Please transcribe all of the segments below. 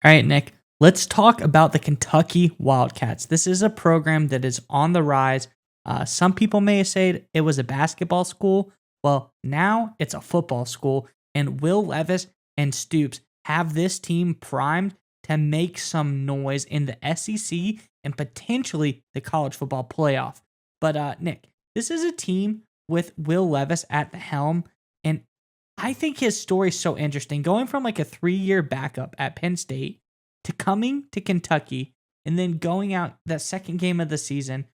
All right, Nick, let's talk about the Kentucky Wildcats. This is a program that is on the rise. Some people may say it was a basketball school. Well, now it's a football school, and Will Levis and Stoops have this team primed to make some noise in the SEC and potentially the college football playoff. But, Nick, this is a team with Will Levis at the helm, and I think his story is so interesting. Going from like a 3-year backup at Penn State to coming to Kentucky and then going out that second game of the season,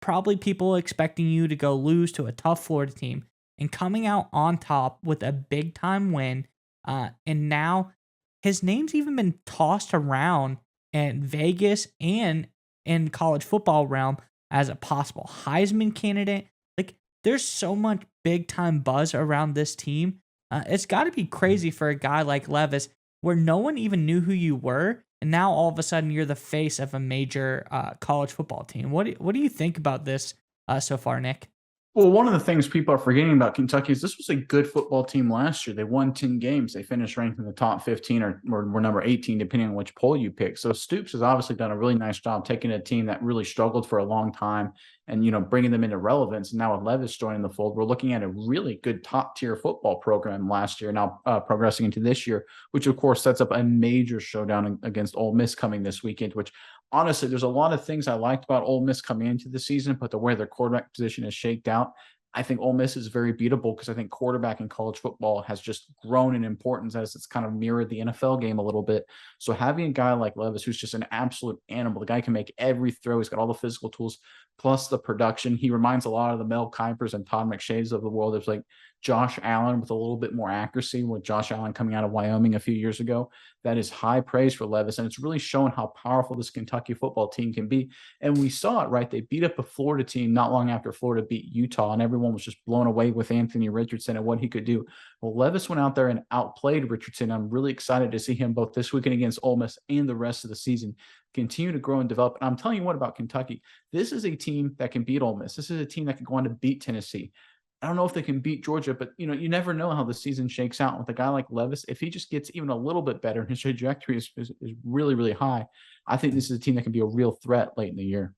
probably people expecting you to go lose to a tough Florida team and coming out on top with a big time win. And now his name's even been tossed around in Vegas and in college football realm as a possible Heisman candidate. Like, there's so much big time buzz around this team. It's got to be crazy for a guy like Levis, where no one even knew who you were, and now all of a sudden you're the face of a major college football team. What do you think about this so far, Nick? Well, one of the things people are forgetting about Kentucky is this was a good football team last year. They won 10 games. They finished ranked in the top 15 or were number 18, depending on which poll you pick. So Stoops has obviously done a really nice job taking a team that really struggled for a long time and, bringing them into relevance. And now with Levis joining the fold, we're looking at a really good top tier football program last year, now progressing into this year, which of course sets up a major showdown against Ole Miss coming this weekend, which honestly, there's a lot of things I liked about Ole Miss coming into the season, but the way their quarterback position is shaked out, I think Ole Miss is very beatable because I think quarterback in college football has just grown in importance as it's kind of mirrored the NFL game a little bit. So having a guy like Levis, who's just an absolute animal, the guy can make every throw. He's got all the physical tools plus the production. He reminds a lot of the Mel Kipers and Todd McShays of the world. There's like Josh Allen with a little bit more accuracy, with Josh Allen coming out of Wyoming a few years ago. That is high praise for Levis, and it's really showing how powerful this Kentucky football team can be. And we saw it, right? They beat up a Florida team not long after Florida beat Utah, and everyone was just blown away with Anthony Richardson and what he could do. Well, Levis went out there and outplayed Richardson. I'm really excited to see him both this weekend against Ole Miss and the rest of the season continue to grow and develop. And I'm telling you what about Kentucky. This is a team that can beat Ole Miss. This is a team that can go on to beat Tennessee. I don't know if they can beat Georgia, but you never know how the season shakes out with a guy like Levis. If he just gets even a little bit better and his trajectory is really, really high, I think this is a team that can be a real threat late in the year.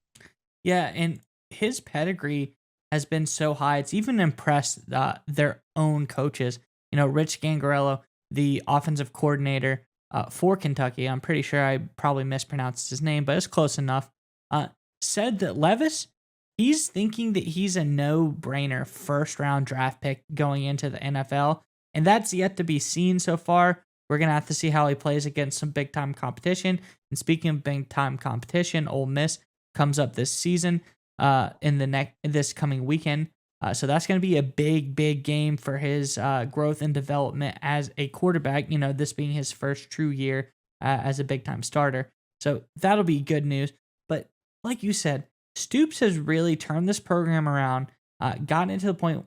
Yeah, and his pedigree has been so high. It's even impressed their own coaches. Rich Gangarello, the offensive coordinator for Kentucky, I'm pretty sure I probably mispronounced his name, but it's close enough, said that Levis, he's thinking that he's a no-brainer first-round draft pick going into the NFL, and that's yet to be seen so far. We're going to have to see how he plays against some big-time competition. And speaking of big-time competition, Ole Miss comes up this season in this coming weekend. So that's going to be a big, big game for his growth and development as a quarterback, this being his first true year as a big-time starter. So that'll be good news. But like you said, Stoops has really turned this program around, gotten it to the point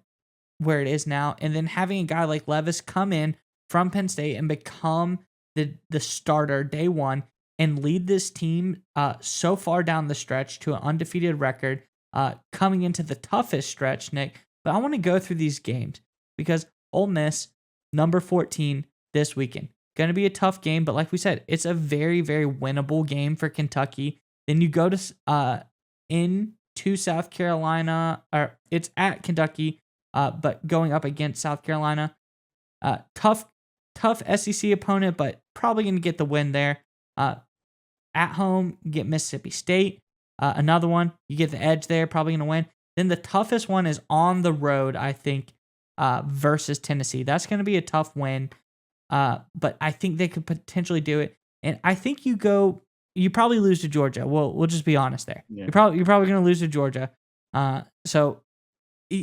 where it is now, and then having a guy like Levis come in from Penn State and become the starter day one and lead this team so far down the stretch to an undefeated record, coming into the toughest stretch, Nick. But I want to go through these games because Ole Miss, number 14 this weekend. Going to be a tough game, but like we said, it's a very, very winnable game for Kentucky. Then you go to into South Carolina, or it's at Kentucky, but going up against South Carolina. Tough SEC opponent, but probably going to get the win there. At home, you get Mississippi State. Another one, you get the edge there, probably going to win. Then the toughest one is on the road, I think, versus Tennessee. That's going to be a tough win, but I think they could potentially do it. And I think you probably lose to Georgia. We'll just be honest there. Yeah. You're probably going to lose to Georgia. So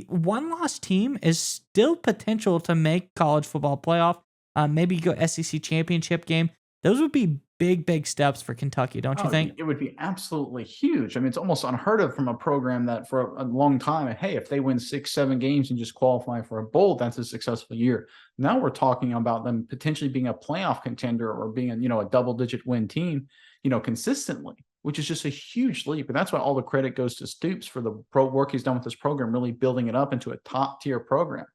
one loss team is still potential to make college football playoff. Maybe go SEC championship game. Those would be big, big steps for Kentucky, don't you think? It would be absolutely huge. I mean, it's almost unheard of from a program that for a long time, hey, if they win 6, 7 games and just qualify for a bowl, that's a successful year. Now we're talking about them potentially being a playoff contender or being a double-digit win team, consistently, which is just a huge leap. And that's why all the credit goes to Stoops for the pro work he's done with this program, really building it up into a top-tier program.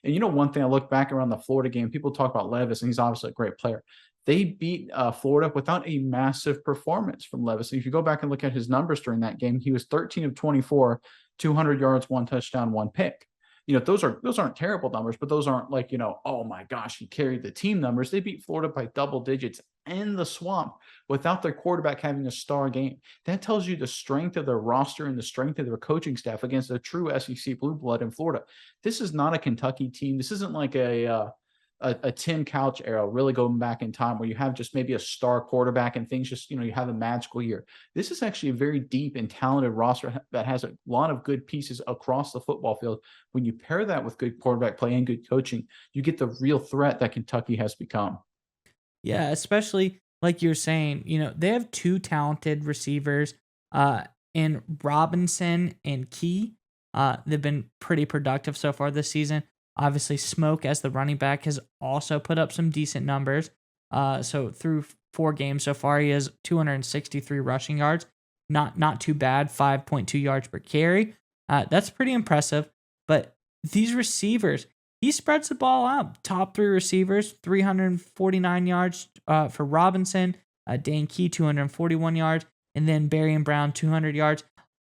And one thing I look back around the Florida game, people talk about Levis, and he's obviously a great player. They beat Florida without a massive performance from Levis. If you go back and look at his numbers during that game, he was 13 of 24, 200 yards, 1 touchdown, 1 pick. Those aren't terrible numbers, but those aren't like, oh my gosh, he carried the team numbers. They beat Florida by double digits in the swamp without their quarterback having a star game. That tells you the strength of their roster and the strength of their coaching staff against a true SEC blue blood in Florida. This is not a Kentucky team. This isn't like a Tim Couch era, really going back in time where you have just maybe a star quarterback and things just, you have a magical year. This is actually a very deep and talented roster that has a lot of good pieces across the football field. When you pair that with good quarterback play and good coaching, you get the real threat that Kentucky has become. Yeah, especially like you're saying, they have two talented receivers in Robinson and Key. They've been pretty productive so far this season. Obviously, Smoke as the running back has also put up some decent numbers. So through 4 games so far, he has 263 rushing yards. Not too bad, 5.2 yards per carry. That's pretty impressive. But these receivers, he spreads the ball out. Top 3 receivers, 349 yards for Robinson, Dan Key, 241 yards, and then Barry and Brown, 200 yards,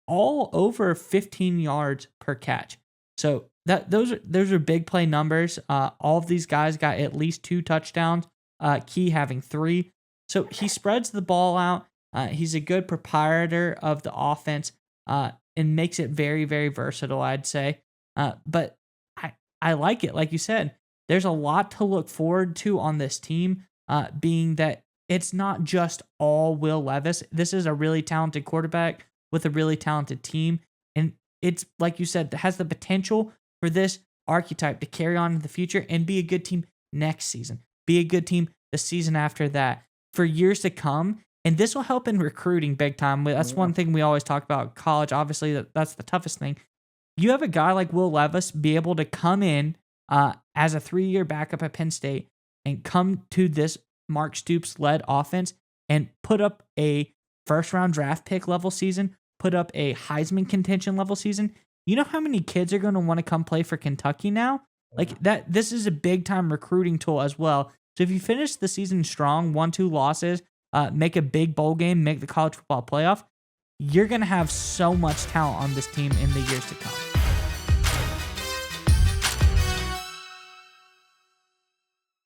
all over 15 yards per catch. So those are big play numbers. All of these guys got at least 2 touchdowns. Key having 3. So he spreads the ball out. He's a good proprietor of the offense and makes it very, very versatile, I'd say. But I like it. Like you said, there's a lot to look forward to on this team, being that it's not just all Will Levis. This is a really talented quarterback with a really talented team. And it's, like you said, has the potential for this archetype to carry on in the future and be a good team next season, be a good team the season after that, for years to come. And this will help in recruiting big time. That's one thing we always talk about college. Obviously, that's the toughest thing. You have a guy like Will Levis be able to come in as a 3-year backup at Penn State and come to this Mark Stoops led offense and put up a first-round draft pick level season, put up a Heisman contention level season. You know how many kids are going to want to come play for Kentucky now? Like that, this is a big time recruiting tool as well. So if you finish the season strong, 1-2 losses, make a big bowl game, make the college football playoff, you're going to have so much talent on this team in the years to come.